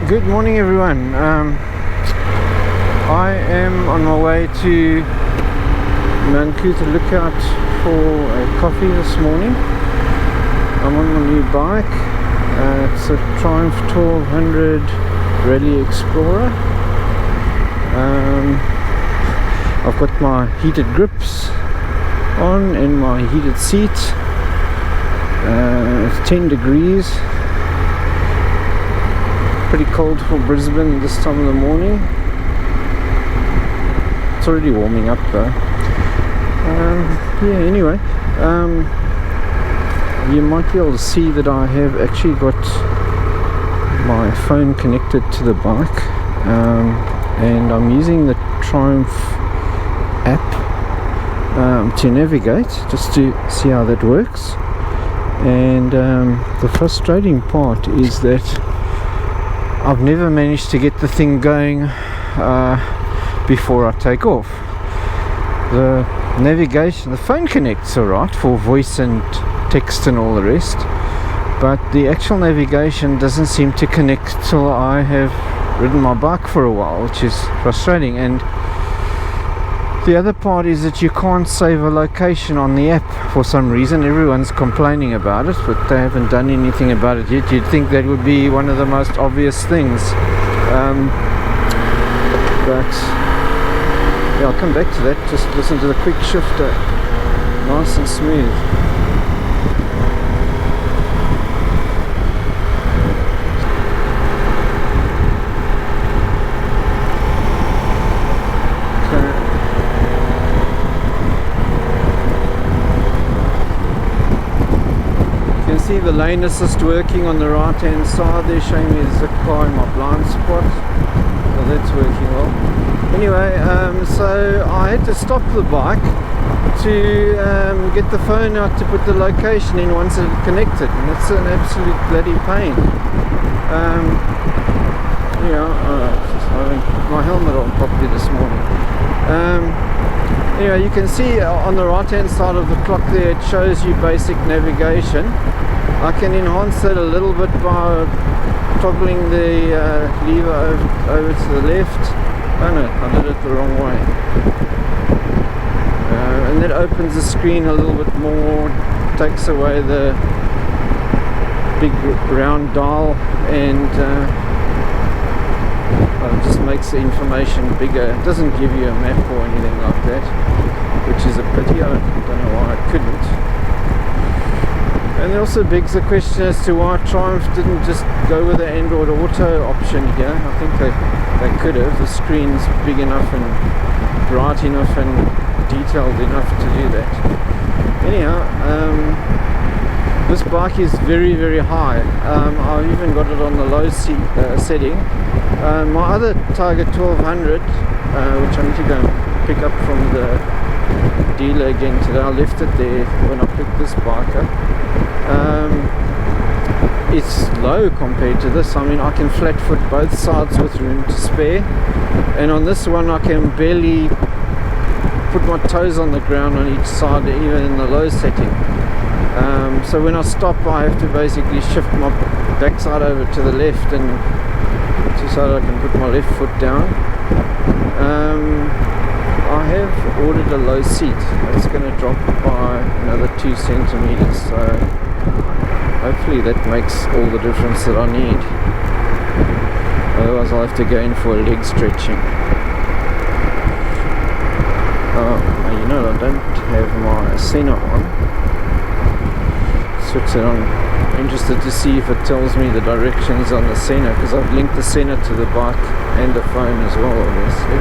Good morning, everyone. I am on my way to Mount Coot-Tha lookout for a coffee this morning. I'm on my new bike. It's a Triumph 1200 Rally Explorer. I've got my heated grips on and my heated seat. It's 10 degrees. Pretty cold for Brisbane this time of the morning. It's already warming up though. Anyway, you might be able to see that I have actually got my phone connected to the bike, and I'm using the Triumph app to navigate, just to see how that works. And the frustrating part is that I've never managed to get the thing going before I take off. The navigation, the phone connects alright for voice and text and all the rest, but the actual navigation doesn't seem to connect till I have ridden my bike for a while, which is frustrating. And the other part is that you can't save a location on the app for some reason. Everyone's complaining about it, but they haven't done anything about it yet. You'd think that would be one of the most obvious things. But yeah, I'll come back to that. Just listen to the quick shifter. Nice and smooth. See the lane assist working on the right hand side there, showing me there's a car in my blind spot, so that's working well. Anyway, so I had to stop the bike to get the phone out to put the location in once it connected, and it's an absolute bloody pain. I haven't put my helmet on properly this morning. Anyway, you can see on the right hand side of the clock there, it shows you basic navigation. I can enhance that a little bit by toggling the lever over to the left. Oh no, I did it the wrong way. And that opens the screen a little bit more, takes away the big round dial, and just makes the information bigger. It doesn't give you a map or anything like that, which is a pity. I don't know why it couldn't. And it also begs the question as to why Triumph didn't just go with the Android Auto option here. I think they could have. The screen's big enough and bright enough and detailed enough to do that. Anyhow, this bike is very, very high. I've even got it on the low setting. My other Tiger 1200, which I need to go and pick up from the dealer again today. I left it there when I picked this bike up. It's low compared to this. I mean, I can flat foot both sides with room to spare, and on this one I can barely put my toes on the ground on each side, even in the low setting. So when I stop, I have to basically shift my backside over to the left, and so that I can put my left foot down. I have ordered a low seat. It's going to drop by another 2 centimeters, so hopefully that makes all the difference that I need. Otherwise I'll have to go in for a leg stretching. I don't have my Senna on. Switch it on. I'm interested to see if it tells me the directions on the Senna, because I've linked the Senna to the bike and the phone as well, obviously.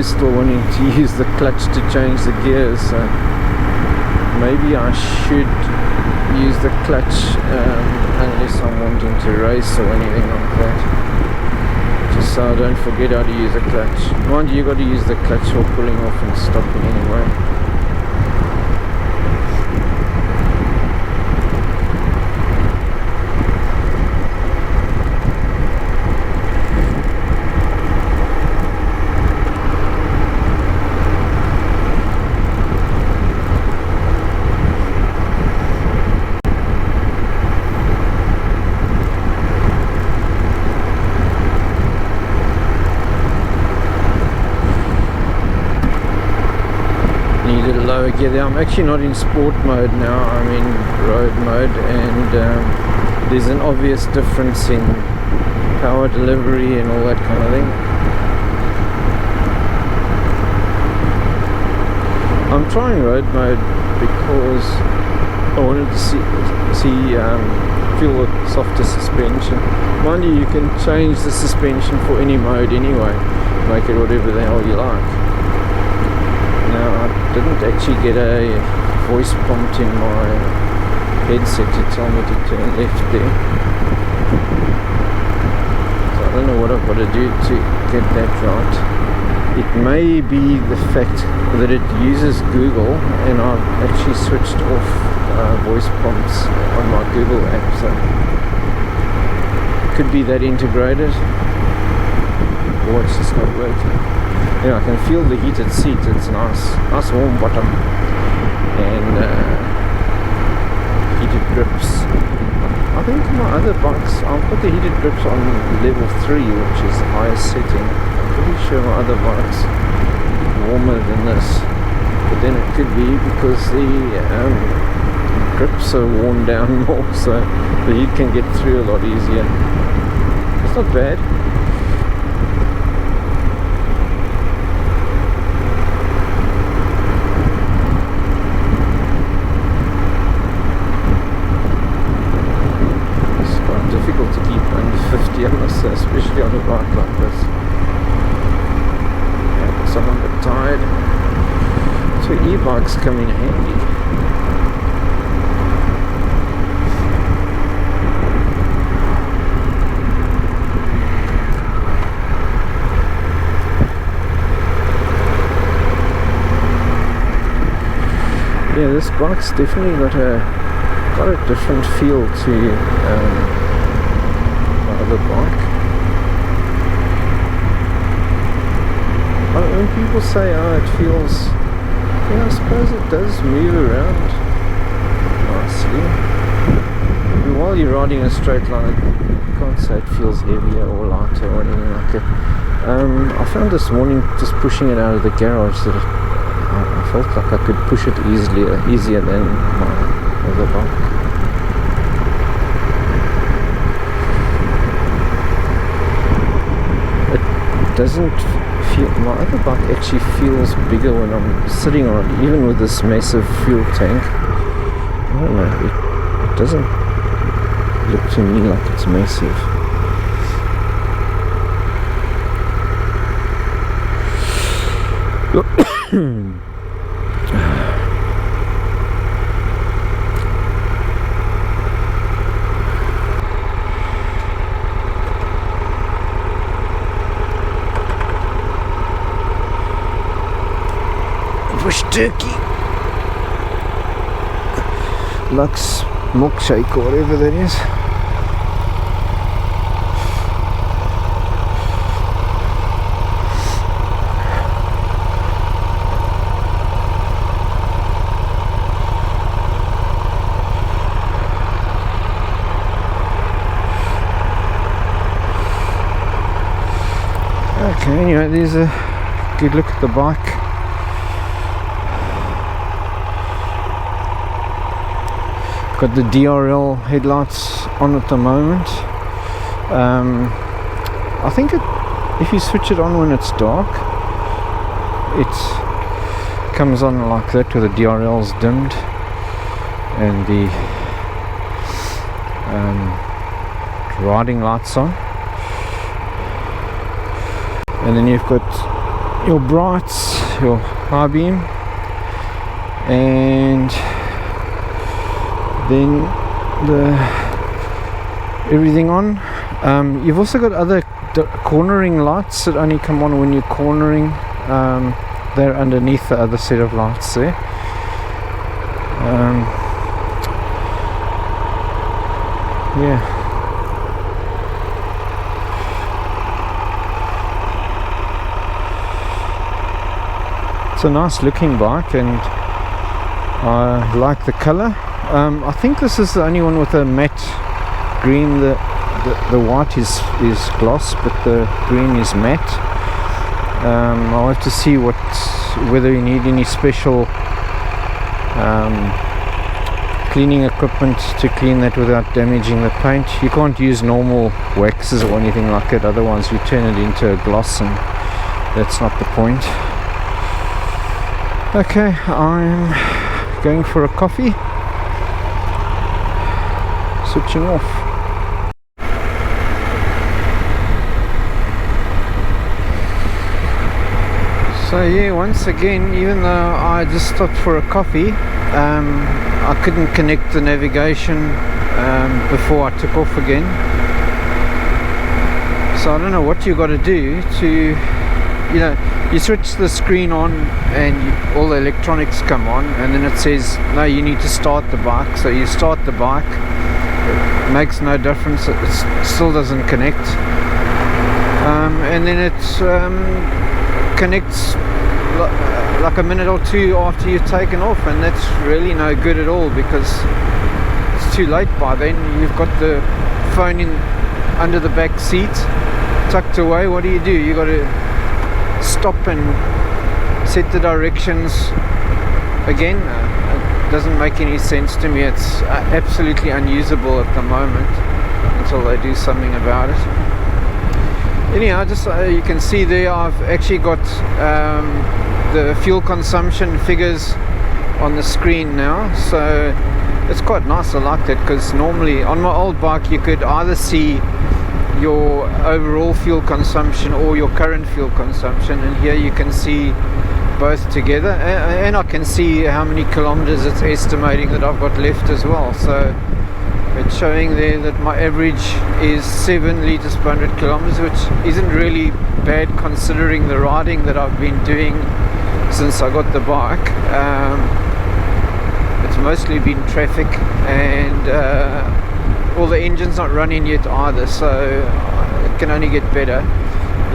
Still wanting to use the clutch to change the gears, so maybe I should use the clutch unless I'm wanting to race or anything like that, just so I don't forget how to use the clutch. Mind you, you've got to use the clutch for pulling off and stopping anyway. Yeah, I'm actually not in sport mode now, I'm in road mode, and there's an obvious difference in power delivery and all that kind of thing. I'm trying road mode because I wanted to feel the softer suspension. Mind you, you can change the suspension for any mode anyway, make it whatever the hell you like. Now, I didn't actually get a voice prompt in my headset to tell me to turn left there, so I don't know what I've got to do to get that right. It may be the fact that it uses Google, and I've actually switched off voice prompts on my Google app, so it could be that integrated, or it's just not working. Yeah, I can feel the heated seat. It's nice warm bottom, and heated grips. I think my other bikes, I've got the heated grips on level 3, which is the highest setting. Pretty sure my other bike's warmer than this, but then it could be because the grips are worn down more, so the heat can get through a lot easier. It's not bad. It's quite difficult to keep under 50, I must say, especially on a bike like this. So I'm a bit tired, so e-bikes come in handy. Yeah, this bike's definitely got a different feel to my other bike. When people say, oh, it feels, yeah, I suppose it does move around nicely. I mean, while you're riding a straight line, you can't say it feels heavier or lighter or anything like it. I found this morning, just pushing it out of the garage, that I felt like I could push it easier than my other bike. It doesn't feel, my other bike actually feels bigger when I'm sitting on it, even with this massive fuel tank. I don't know, it doesn't look to me like it's massive. Bush turkey, Lux milkshake or whatever that is. Okay, anyway, there's a good look at the bike. Got the DRL headlights on at the moment. I think if you switch it on when it's dark, it comes on like that with the DRL's dimmed and the riding lights on. And then you've got your brights, your high beam, and then everything on. You've also got other cornering lights that only come on when you're cornering. They're underneath the other set of lights there. Yeah. It's a nice looking bike and I like the colour. I think this is the only one with a matte green. The white is gloss, but the green is matte. I'll have to see whether you need any special cleaning equipment to clean that without damaging the paint. You can't use normal waxes or anything like that, otherwise you turn it into a gloss, and that's not the point. Okay, I'm going for a coffee, switching off. So yeah, once again, even though I just stopped for a coffee, I couldn't connect the navigation before I took off again. So I don't know what you got to do to, you switch the screen on and all the electronics come on, and then it says no, you need to start the bike. So you start the bike, it makes no difference, it still doesn't connect, and then it connects like a minute or two after you've taken off, and that's really no good at all, because it's too late by then. You've got the phone in under the back seat, tucked away. What do? You got to stop and set the directions again. It doesn't make any sense to me. It's absolutely unusable at the moment until they do something about it. Anyhow, just you can see there, I've actually got the fuel consumption figures on the screen now, so it's quite nice. I like that, because normally on my old bike you could either see your overall fuel consumption or your current fuel consumption, and here you can see both together, and I can see how many kilometers it's estimating that I've got left as well. So it's showing there that my average is 7 litres per 100 kilometers, which isn't really bad considering the riding that I've been doing since I got the bike. It's mostly been traffic, and well, the engine's not running yet either, so it can only get better.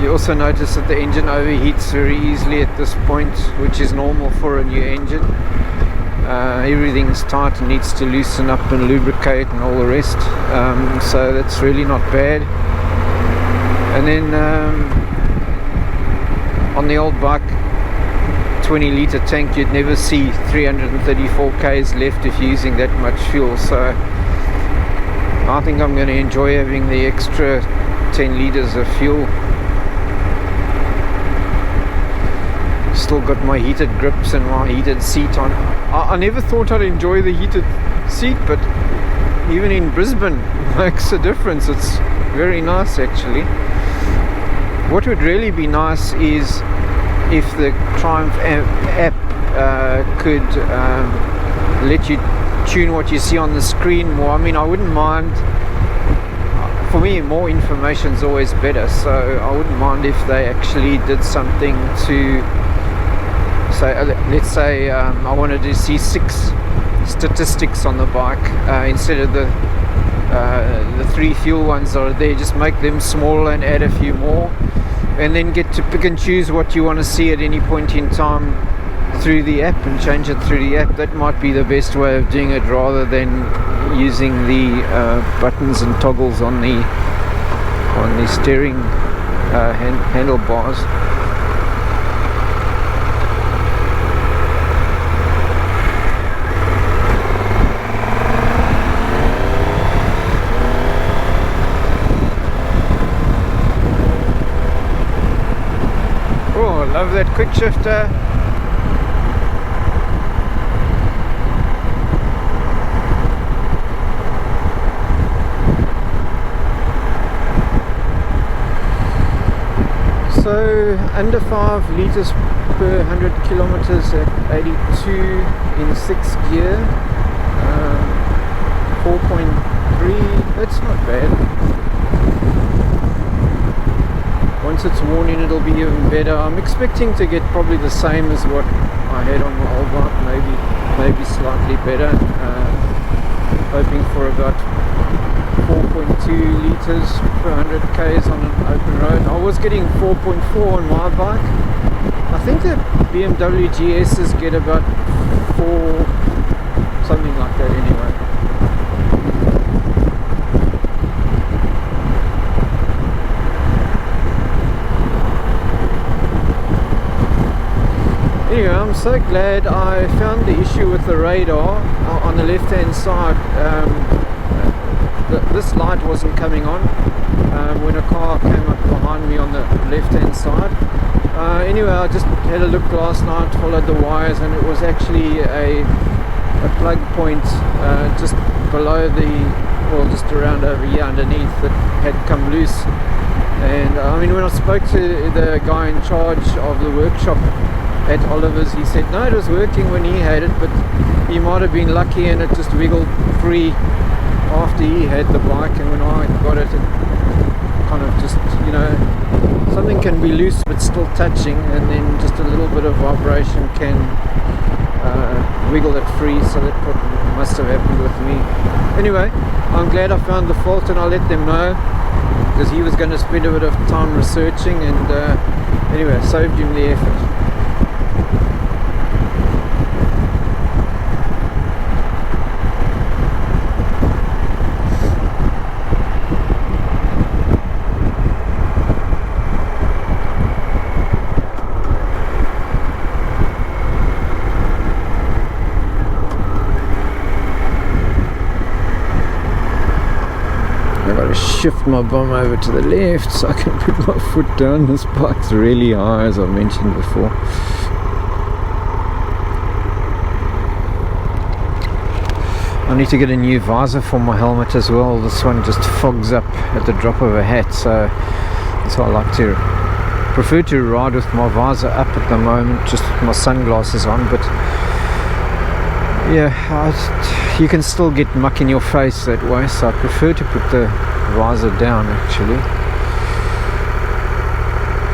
You also notice that the engine overheats very easily at this point, which is normal for a new engine. Everything's tight and needs to loosen up and lubricate and all the rest, so that's really not bad. And then on the old bike, 20 litre tank, you'd never see 334 k's left if you're using that much fuel, so I think I'm going to enjoy having the extra 10 litres of fuel. Still got my heated grips and my heated seat on. I never thought I'd enjoy the heated seat, but even in Brisbane it makes a difference. It's very nice actually. What would really be nice is if the Triumph app could let you tune what you see on the screen more. I mean, I wouldn't mind. For me, more information is always better, so I wouldn't mind if they actually did something to say, let's say I wanted to see 6 statistics on the bike instead of the 3 fuel ones that are there. Just make them smaller and add a few more, and then get to pick and choose what you want to see at any point in time through the app and change it through the app. That might be the best way of doing it, rather than using the buttons and toggles on the steering handlebars. Oh, I love that quick shifter. So under 5 litres per 100 kilometers at 82 in 6th gear, 4.3, that's not bad. Once it's worn in, it'll be even better. I'm expecting to get probably the same as what I had on my old bike, maybe slightly better. Hoping for about 4.2 litres per 100 k's on an open road. I was getting 4.4 on my bike. I think the BMW GS's get about 4, something like that anyway. Anyway, I'm so glad I found the issue with the radar on the left hand side. This light wasn't coming on when a car came up behind me on the left hand side. Anyway, I just had a look last night, followed the wires, and it was actually a plug point just below just around over here underneath that had come loose. And I mean, when I spoke to the guy in charge of the workshop at Oliver's, he said no, it was working when he had it, but he might have been lucky and it just wiggled free after he had the bike, and when I got it, it kind of just, you know, something can be loose but still touching, and then just a little bit of vibration can wiggle it free. So that's what must have happened with me. Anyway, I'm glad I found the fault, and I'll let them know, because he was going to spend a bit of time researching, and anyway, saved him the effort. Shift my bum over to the left so I can put my foot down. This bike's really high, as I've mentioned before. I need to get a new visor for my helmet as well. This one just fogs up at the drop of a hat, so that's why I like to prefer to ride with my visor up at the moment, just with my sunglasses on. But yeah, you can still get muck in your face that way, so I prefer to put the visor down actually.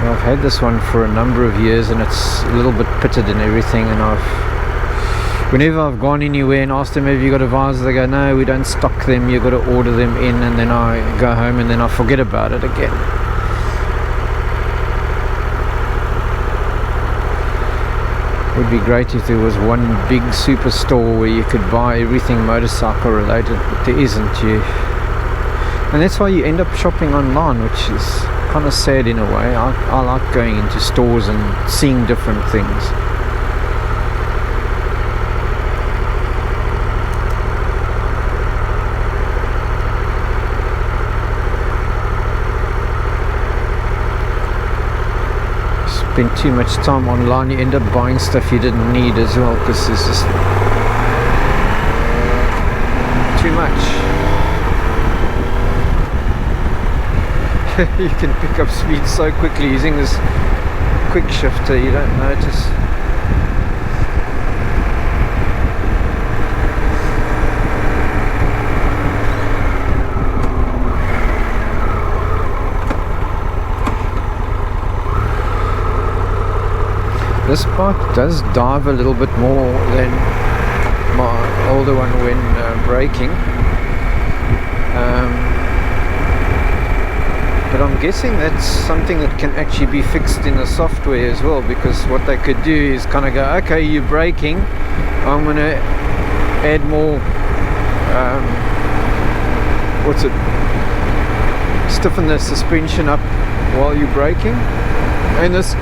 I've had this one for a number of years, and it's a little bit pitted and everything, and whenever I've gone anywhere and asked them, have you got a visor, they go, no, we don't stock them, you've got to order them in. And then I go home and then I forget about it again. It would be great if there was one big superstore where you could buy everything motorcycle related, but there isn't. And that's why you end up shopping online, which is kind of sad in a way. I like going into stores and seeing different things. Spend too much time online, you end up buying stuff you didn't need as well, because there's just too much. You can pick up speed so quickly using this quick shifter, you don't notice. This bike does dive a little bit more than my older one when braking. But I'm guessing that's something that can actually be fixed in the software as well, because what they could do is kind of go, okay, you're braking, I'm going to add more, stiffen the suspension up while you're braking. And this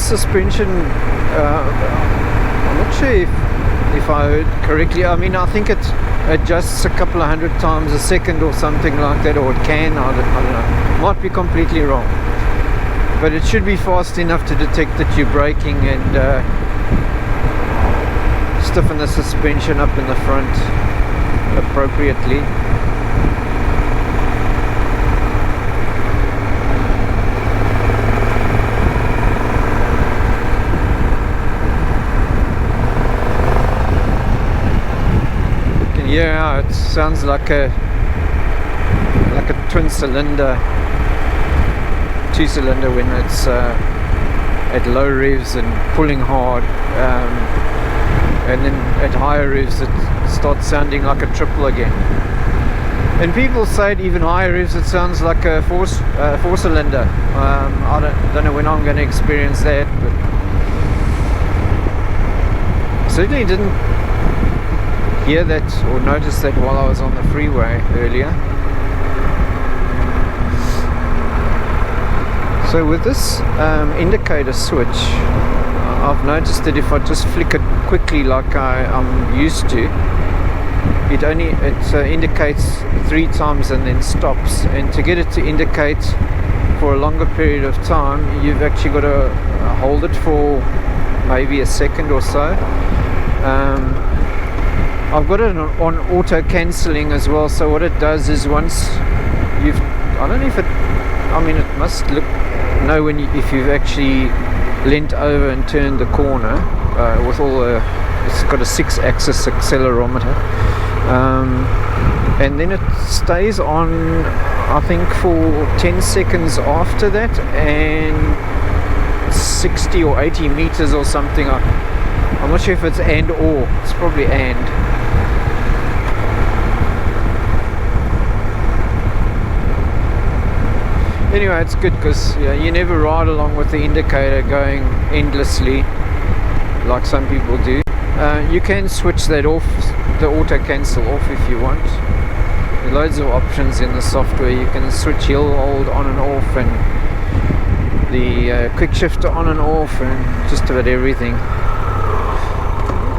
suspension, I'm not sure if I heard correctly. I mean, I think it adjusts a couple of 100 times a second or something like that, or it can, I don't know. Might be completely wrong, but it should be fast enough to detect that you're braking and stiffen the suspension up in the front appropriately. Yeah, it sounds like a twin cylinder, two-cylinder when it's at low revs and pulling hard, and then at higher revs it starts sounding like a triple again. And people say at even higher revs it sounds like a four-cylinder. I don't know when I'm going to experience that, but I certainly didn't hear that or notice that while I was on the freeway earlier. So with this indicator switch, I've noticed that if I just flick it quickly like I'm used to, it indicates 3 times and then stops. And to get it to indicate for a longer period of time, you've actually got to hold it for maybe a second or so. I've got it on auto cancelling as well, so what it does is once you've, I don't know if it, I mean it must know when if you've actually leant over and turned the corner with all the, it's got a 6-axis accelerometer, and then it stays on, I think, for 10 seconds after that, and 60 or 80 meters or something. I'm not sure if it's and or, it's probably and. Anyway, it's good because you never ride along with the indicator going endlessly like some people do. You can switch that off, the auto cancel off, if you want. There are loads of options in the software. You can switch hill hold on and off, and the quick shifter on and off, and just about everything.